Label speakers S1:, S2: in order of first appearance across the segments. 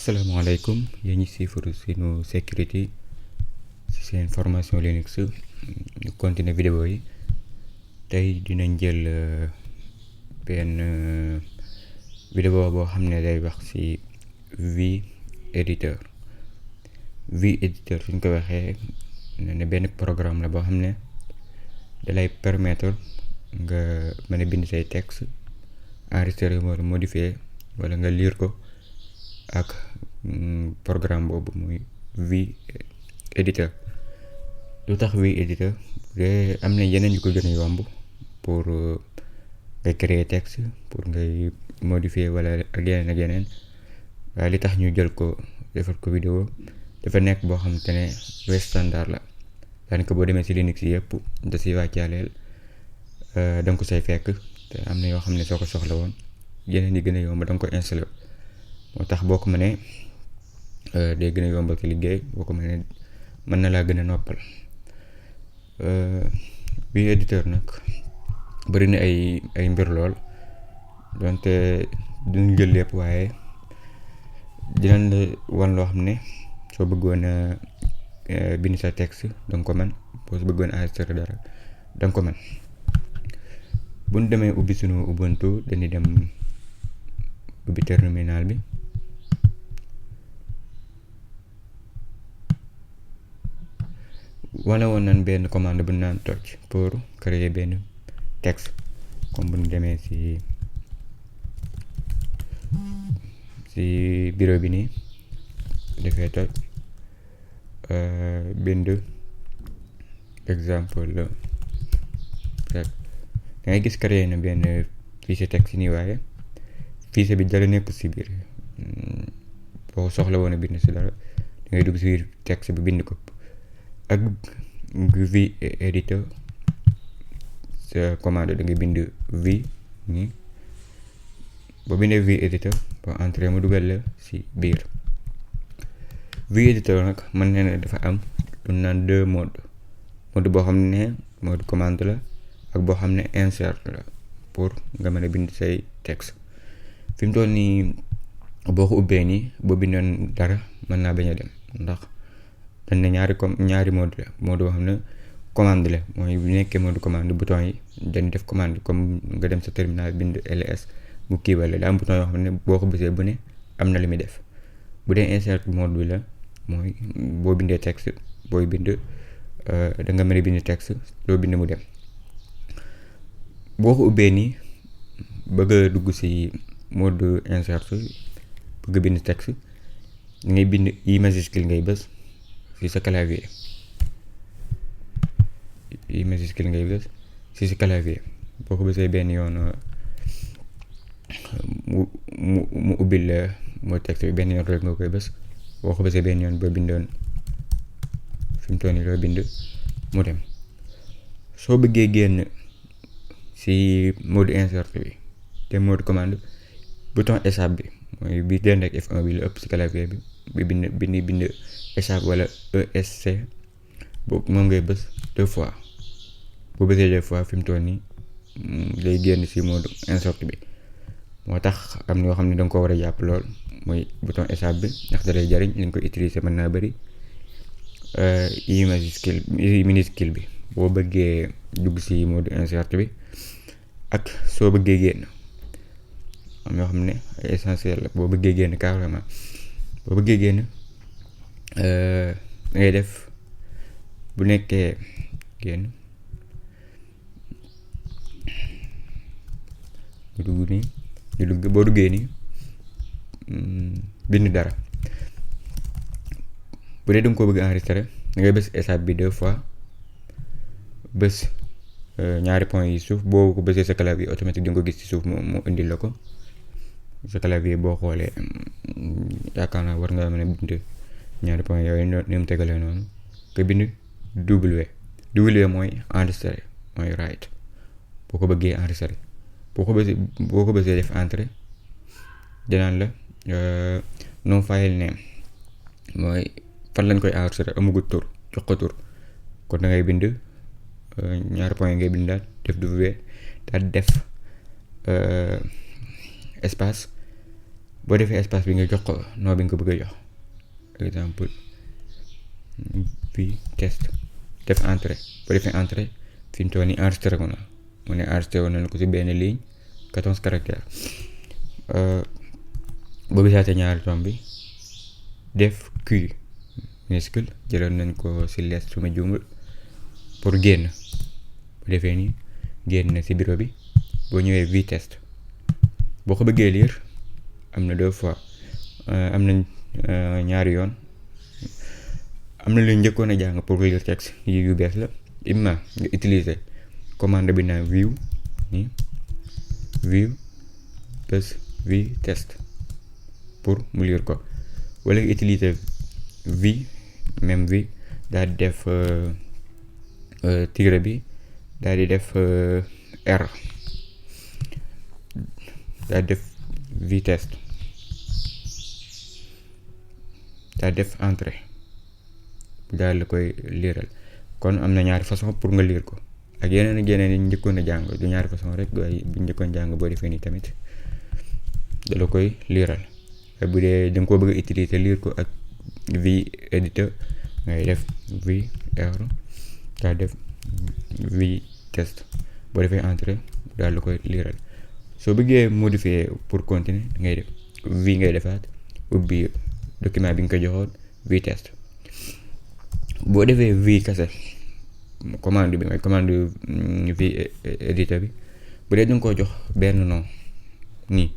S1: salaamaaleykum yéen ñi siifar sunu sécurité ci seen formation Linux ñu continuer vidéo yi tey dinañ jël benn vidéo boo xam ne day wax ci vEditor. vEditor suñ ko waxee ne benn programme la boo xam ne dalay permettre nga mën a bind say texte enregistrer wala modifier wala nga lire ko ak programme boobu muy vEditor. lu tax vEditor de am na yeneen yu ko gën a yomb pour ngay créer texte, pour ngay modifier wala ak yeneen waaye li tax ñu jël ko defar ko vidéo dafa nekk boo xam te ne lu standard la. daanaka boo demee ci Linux yëpp da ci wàccaaleel danga ko say fekk te am na yoo xam ne soo ko soxla woon yeneen yi gën a yomb danga ko installé moo tax boo ko mënee day gën a yombal ci liggéey, boo ko mënee mën na laa gën a noppal. vEditor nag bari na ay mbir lool donte duñ jël lépp waaye dinañ la wan loo xam ne soo bëggoon a bind sa texte danga ko mën, boo su bëggoon enregistrer dara danga ko mën. bu ñu demee ubbi sunu Ubuntu dañuy dem ubbi terminal bi. wala woon nañ benn commande bu naan touch pour créer benn texte, comme bu ñu demee ci bureau bi nii defee touch bind exemple rek da ngay gis créer na benn fichier texte nii, waaye fichier bi dara nekk ci biir. boo soxla woon a bind ci dara da ngay dugg ci biir texte bi bind ko ak vEditor. sa commande da ngay bind v nii, boo bindee vEditor boo entré mu dugal la ci biir. vEditor nag mën na ne dafa am lu naan deux mode boo xam ne mode commande la ak boo xam ne insert la pour nga mën a bind say texte. fi mu toll nii boo ko ubbee nii boo bindoon dara mën naa bañ a dem, ndax dañ ne ñaari mode la. mode boo xam ne commande la, mooy bu nekkee mode commande bouton yi dañ def commande, comme nga dem sa terminal bind ls mu kiiwal la. daa am bouton yoo xam ne boo ko bësee bu ne am na li muy def. bu dee insert mode bi la mooy boo bindee texte, booy bind da nga mën a bind texte loo bind mu dem. boo ko ubbee nii bëgg a dugg ci mode insert, bëgg a bind texte, ngay bind I majuscule ngay bës ci sa clavier. I majuscule ngay bës ci sa clavier. boo ko bësee benn yoon mu ubbil mode texte bi benn yoon rek nga koy bës. boo ko bësee benn yoon ba bindoon fi mu toll nii loo bind mu dem. soo bëggee génn ci mode insert bi te mode commande, bouton escape bi mooy bi dend ak F1 bi la ëpp ci clavier bi bind escape wala ESC boobu moom ngay bës 2 fois. boo bësee 2 fois fi mu toll nii lay génn ci mode insert bi. moo tax am na yoo xam ne danga ko war a jàpp lool, mooy bouton escape bi ndax da lay jariñ, li nga ko utiliser mën naa bari. I minuscule bi boo bëggee dugg ci mode insert bi ak soo bëggee génn. am yoo xam ne ay essentiel la. boo bëggee génn carrément, boo bëggee génn ngay def bu nekkee génn boo duggee nii bind dara. bu dee danga ko bëgg enregistrer da ngay bës escape bi 2 fois, bës ñaari point yi suuf. boo ko bësee sa clavier automatique di nga ko gis ci suuf mu indil la ko sa clavier. boo xoolee yaakaar naa war nga mën a bind ñaari point yooyu ni mu tegalee noonu nga bind W mooy enregistrer, mooy write. boo ko bëggee enregistrer boo ko bësee def entrée danaan la no file name, mooy fan lañ koy enregistrer, amagut tur, jox ko tur. kon da ngay bind ñaari point ngay bindaat def W daal def espace boo defee espace bi nga jox ko nom bi nga ko bëgg a jox exemple bi test def entrée boo defee entrée fi mu toll nii enregistré ko na mu ne enregistré woon nañu ko ci benn ligne 14 caractères boo gisaatee ñaari tomb bi def Q minuscule jëloon nañ ko ci les su ma juumul pour génn bu defee nii génn na ci bureau bi boo ñëwee v test boo ko bëggee lire am na 2 fois am na ñaari yoon am na lu njëkkoon a jàng pour lire texte yu bees la imma nga utiliser commande bi naan view ni view plus v test pour mu lire ko wala nga utiliser même v daal di def tiret bi daal di def R daal di def v test daal def entrée daal la koy liiral kon am na ñaari façon pour nga lire ko ak yeneen ak yeneen yi njëkkoon a jàng du ñaari façon rek waaye bu njëkkoon jàng boo defee nii tamit da la koy liiral bu dee da nga koo bëgg a utiliser lire ko ak v editor ngay def v r daal def v test boo defee entrée daal la koy liiral soo bëggee modifier pour continuer ngay def v ngay defaat ubbi document bi nga ko joxoon v test boo defee v kase commande bi mooy commande v editor bi bu dee da nga koo jox benn nom nii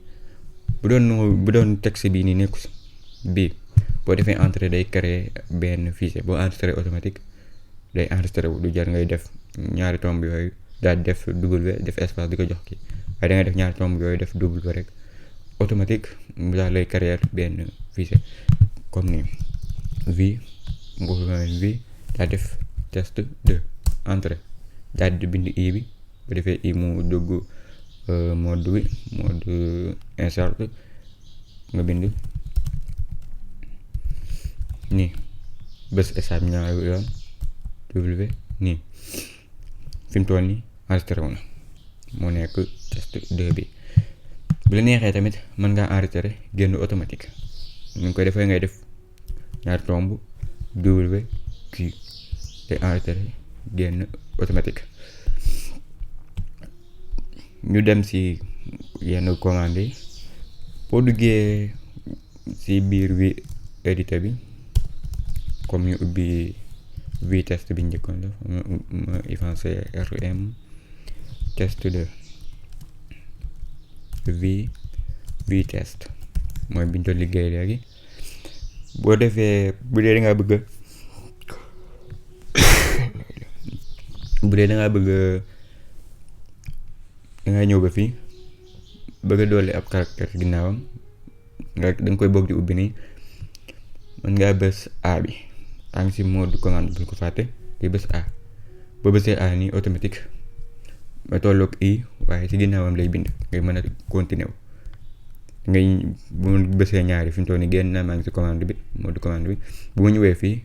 S1: bu doon texte bii nii nekku si bii boo defee entrée day créer benn fichier boo enregistré automatique day enregistré wu du jar ngay def ñaari tomb yooyu daal def W def espace di ko jox kii waaye da ngay def ñaari tomb yooyu def W rek automatique mu daal lay créer benn fichier comme ni v v daa def test 2 entrée daal di bind i bi bu defee i mu dugg mode insert nga bind nii bés estab ñaari yoon w nii fi mu toll nii enregistré wu na moo nekk test 2 bi bu la neexee tamit mën ngaa enregistré génn automatique ñu ngi koy defee ngay def ñaari tomb w q te enregistré génn automatique ñu dem ci yenn commande yi boo duggee ci biir wi édité bi comme ñu ubbi v test bi njëkkoon la ma effacé rm test 2 v test mooy biñ doon liggéey léegi boo defee bu dee da ngaa bëgg da ngaa ñëw ba fii bëgg a dolli ab caractère ginnaawam nga da nga koy bëgg di ubbi nii mën ngaa bës A bi yaa ngi si mode commande bul ko fàtte di bës A boo bësee A nii automatique ba tolloog i waaye si ginnaawam lay bind ngay mën a continuer ngay bu ma bësee ñaari fi mu toll nii génn naa maa ngi si commande bi mode commande bi bu ma ñëwee fii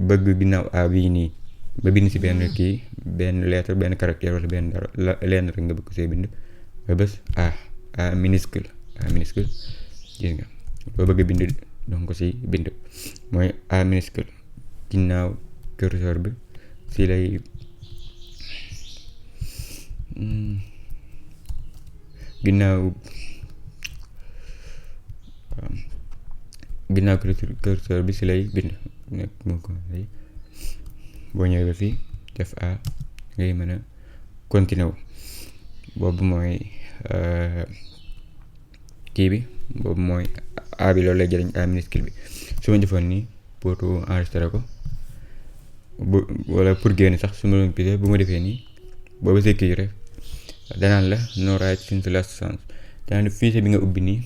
S1: bëgg ginnaaw A bii nii ba bind si benn kii benn lettre benn caractère wala benn dara lenn rek nga bëgg see bind nga bës A minuscule gis nga boo bëgg bind donc si bind mooy A minuscule ginnaaw curseur bi si lay ginnaaw curseur bi si lay bind nekk moo ko boo ñëwee ba fii def A ngay mën a continuer wu boobu mooy kii bi boobu mooy A bi loolu lay jëriñ A minuscule bi su ma defoon nii pour enregistrer ko wala pour génn sax su ma doon pisé bu ma defee nii boobu see kii rek danaan la no write since last chance danaan fichier bi nga ubbi nii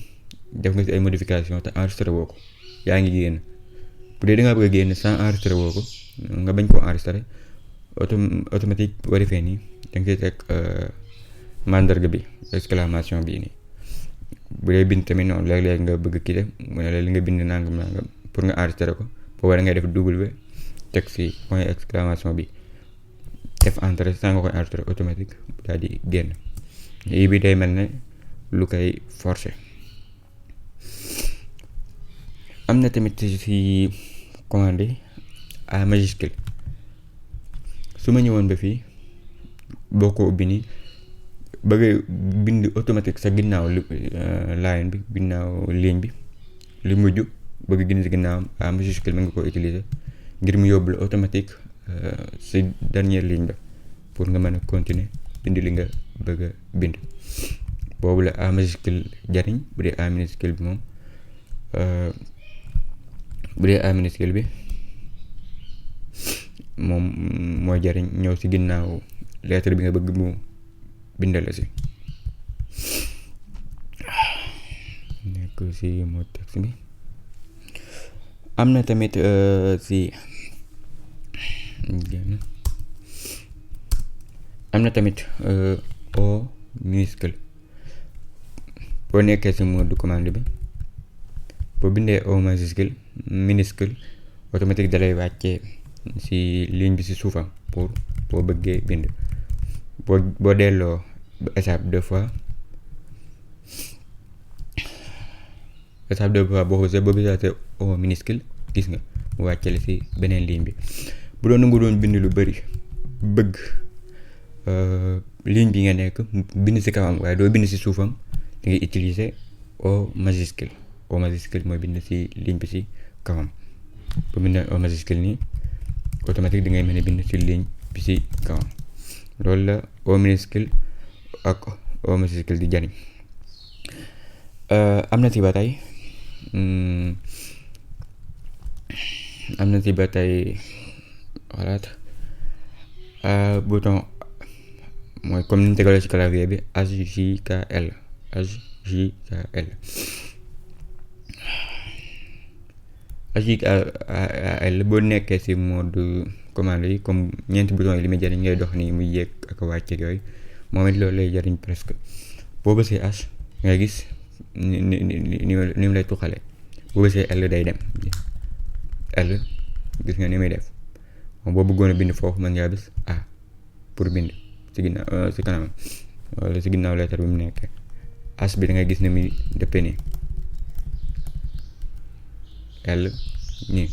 S1: def nga si ay modification te enregistré woo ko yaa ngi génn bu dee da ngaa bëgg a génn sans enregistré woo ko nga bañ koo enregistré automatique boo defee nii da nga koy teg mandarga bi exclamation bii nii bu dee bind tamit noonu léeg-léeg nga bëgg kii def mu ne la li nga bind nangam pour nga enregistré ko boobu da ngay def W teg si point exclamation bi def entrée sans nga koy enregistré automatique daal di génn yii bi day mel ne lu koy forcer am na tamit ci commande A majuscule su ma ñëwoon ba fii boo ko ubbi nii bëgg bind automatique sa ginnaaw line bi ginnaaw ligne bi li mujj bëgg bind si ginnaaw A majuscule mën nga ko utiliser ngir mu yóbbu la automatique si dernière ligne ba pour nga mën a continuer bind li nga bëgg a bind boobu la A majuscule jariñ. Bu dee A minuscule bi moom bu dee A minuscule bi moom mooy jariñ ñëw si ginnaaw lettre bi nga bëgg mu bindal si nekk si mot texte bi. am na tamit si am na tamit O minuscule boo nekkee si mode commande bi boo bindee O minuscule automatique dalay wàccee si ligne bi si suufam pour boo bëggee bind boo delloo étape 2 fois boo xoolee boo bisaatee O minuscule gis nga mu wàccale si beneen ligne bi. bu doon nga doon bind lu bari bëgg ligne bi nga nekk bind si kawam waaye doo bind si suufam da ngay utiliser O majuscule mooy bind si ligne bi si kawam. bu bindee O majuscule nii automatique da ngay mën a bind si ligne bi si kawam loolu la O minuscule ak O majuscule di jariñ. am na ci ba tey xalaat bouton mooy comme ni ñu tegalee ci clavier bi HJKL boo nekkee ci mode commande yi comme ñeenti bouton yi li muy jariñ ngay dox nii muy yéeg ak wàcc ak yooyu moom it loolu lay jariñ presque. boo bësee H ngay gis ni mu lay tuxale boo bësee L day dem L gis nga ni muy def moom boo bëggoon a bind foofu mën ngaa bës A pour bind ci ginnaaw ci kanam wala ci ginnaaw lettre bi mu nekkee H bi da ngay gis ne muy dëppee nii L nii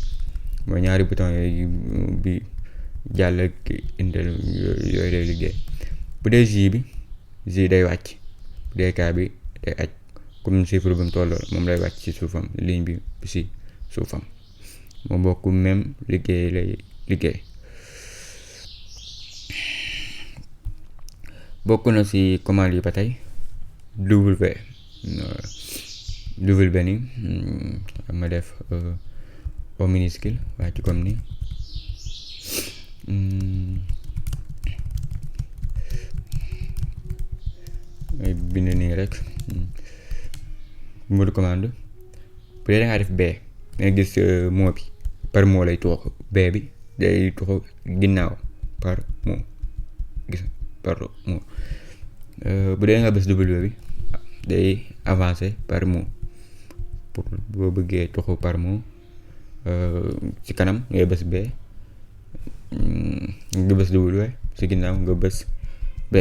S1: mooy ñaari bouton yooyu bi jàll ak indel yooyu day liggéey. bu dee J day wàcc bu dee K bi day aj comme chiffre bi mu tolloo moom lay wàcc ci suufam ligne bi ci suufam moo bokk même liggéey lay liggéey. bokk na ci commande yi ba tey W ni ma def O minuscule wàcc comme ni ay bind nii rek mode commande. bu dee da ngaa def B nga gis mot bi par mot lay tuux B bi day tuux ginnaaw par mot gis par mot. bu dee nga bës W bi day avancer par mot pour boo bëggee tuxu par mot ci kanam ngay bës B nga bës W ci ginnaaw nga bës B.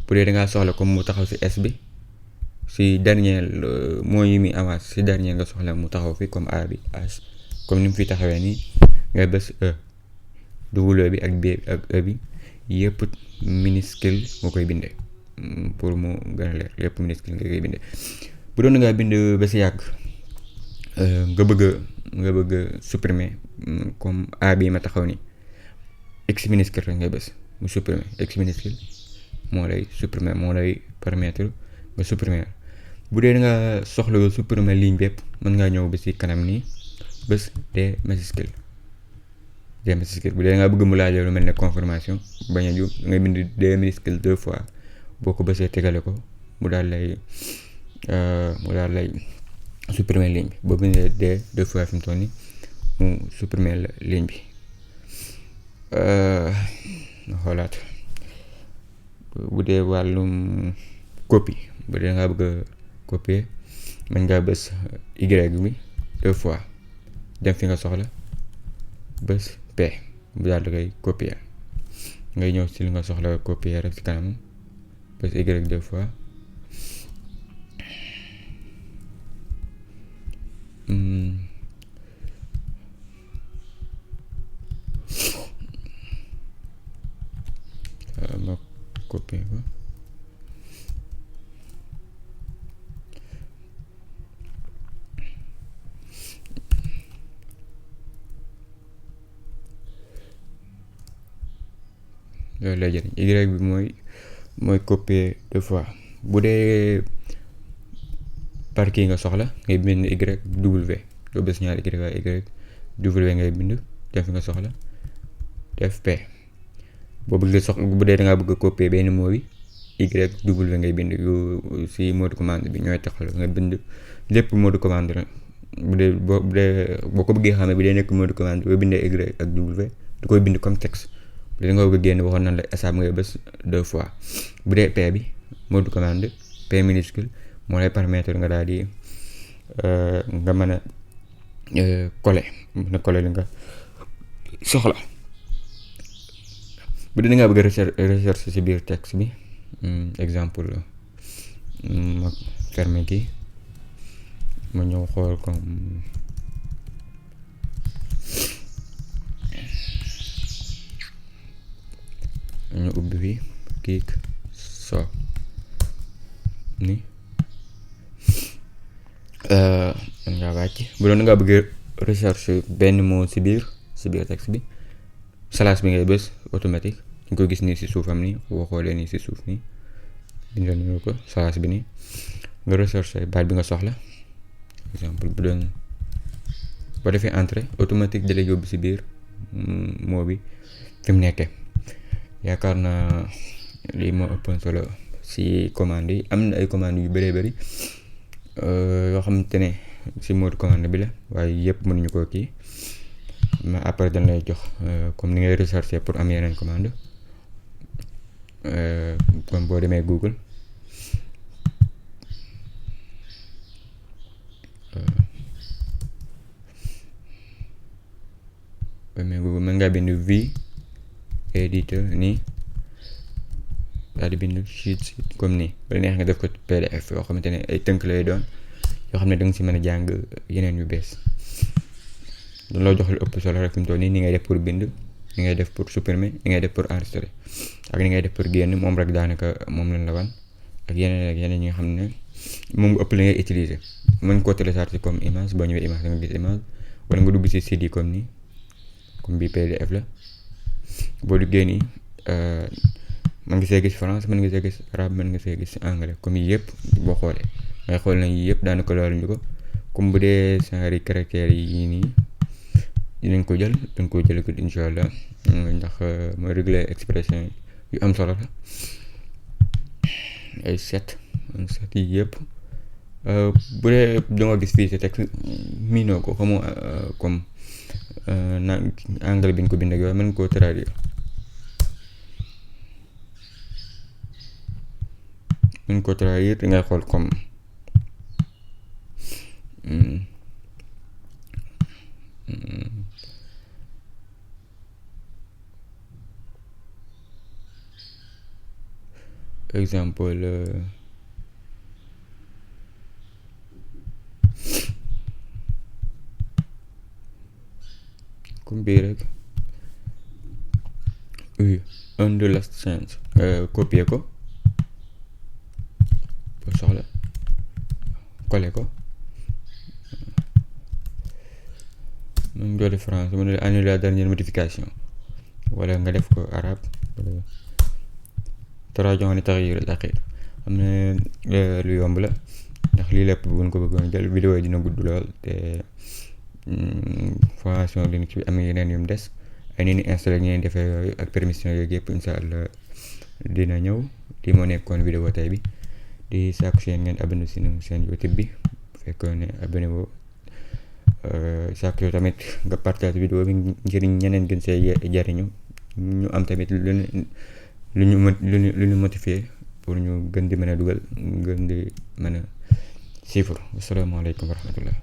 S1: bu dee da nga soxla comme mu taxaw ci S bi ci dernier mooy yi muy avance ci dernier nga soxla mu taxaw fi comme A bi H comme ni mu fi taxawee nii ngay bës E. W bi ak B ak E bi yëpp minuscule moo koy bindee pour mu gën a leer yëpp minuscule nga koy bindee. bu doon nga bind ba ci yàgg nga bëgg supprimer comme A bi ma taxaw ni X minuscule rek ngay bës mu supprimer X minuscule moo lay supprimer moo lay permettre nga supprimer. bu dee da nga soxla nga supprimer ligne bépp mën ngaa ñëw ba ci kanam nii bës D majuscule bu dee da nga bëgg mu laajee lu mel ne confirmation bañ a ju ngay bind D minuscule 2 fois boo ko bësee tegale ko mu daal lay supprimer ligne bi boo bindee D 2 fois fi mu toll nii mu supprimer la ligne bi. xoolaat bu dee wàllum copie bu dee nga bëgg a copier mën ngaa bës Y bi 2 fois dem fi nga soxla bës P bu daal di koy copier ngay ñëw si li nga soxla copier rek si kanam bës Y 2 fois ma copier ko loolu lay jëriñ Y bi mooy copier 2 fois bu dee par kii nga soxla ngay bind Y W doo bës ñaari Y waaye Y W ngay bind def nga soxla def P boo bëggee bu dee dangaa bëgg a copier benn mot bi Y W ngay bind yu si mot de commande bi ñooy taxal nga bind lépp mot de commande la bu dee boo ko bëggee xamee bu dee nekk mot de commande boo bindee Y ak W du koy bind comme texte bu dee nga bëgg a génn waxoon nañ la esa ngay bës 2 fois bu dee P bi mot de commande P minuscule moo lay permettre nga daal di nga mën a coller li nga soxla bu dee nga bëgg a recherche ci biir texte bi exemple ma fermer kii ma ñëw xool comme ñu ubbi fi kiik so ni mën ngaa wàcc bu doon nga bëgg recherche benn mot ci biir texte bi slash bi ngay bës automatique ñu ko gis nii ci suufam nii boo xoolee nii ci suuf nii bindal ñu ko slash bi nii nga recherche baat bi nga soxla exemple bu doon boo defee entrée automatique da lay yóbbu ci biir mot bi fi mu nekkee yaakaar naa lii moo ëppoon solo ci commande yi am na ay commandes yu bëree bëri yoo xamante ne ci mode commande bi la waaye yëpp mënuñu koo kii mais après dañ lay jox comme ni ngay rechercher pour am yeneen commande comme boo demee Google mën ngaa bind vi éditeur nii daal di bind sheet comme nii wala neex nga def ko PDF yoo xamante ne ay tënk lay doon yoo xam ne da nga si mën a jàng yeneen yu bees dañ loo jox lu ëpp solo rek fi mu toll nii ni ngay def pour bind ni ngay def pour supprimer ni ngay def pour enregistrer ak ni ngay def pour génn moom rek daanaka moom lañ la wan ak yeneen yi nga xam ne moom nga ëpp la ngay utiliser mën koo télécharger comme image boo ñëwee image da nga gis image wala nga dugg si site yi comme nii comme bii PDF la boo duggee nii mën nga see gis France mën nga see gis arabe mën nga see gis anglais comme yii yëpp boo xoolee ngay xool nañ yii yëpp daanaka loolu ñu ko comme bu dee genre caractères yi nii dinañ ko jël dañ ko jël ko incha allah ndax mooy régler expression yu am solo la ay set yi yëpp bu dee danga gis fii si texte miinoo ko xamoo comme na anglais bi ñu ko bind ak yooyu mën koo traduire ngay xool comme exemple comme bii rek oui un de last chance copier ko boo soxla coller ko mën nga def France mën nga annuler la dernière modification wala nga def ko arabe wala tarajon ni taxyir al axir am na lu yomb la ndax lii lépp buñ ko bëggoon jël vidéo yi dina gudd lool te formation Linux bi am na yeneen yu mu des ay ni installé ñeen defee yooyu ak permission yooyu yëpp insha Allah dina ñëw di moo nekkoon vidéo tey bi di sàkku seen ngeen abonné si seen YouTube bi bu fekkoon ne abonné woo sàkku yow tamit nga partage vidéo bi ngir ñeneen gën see jariñu ñu am tamit lu ñu motiver pour ñu gën di mën a dugal gën di mën a suivre asalaamaaleykum wa rahmatullah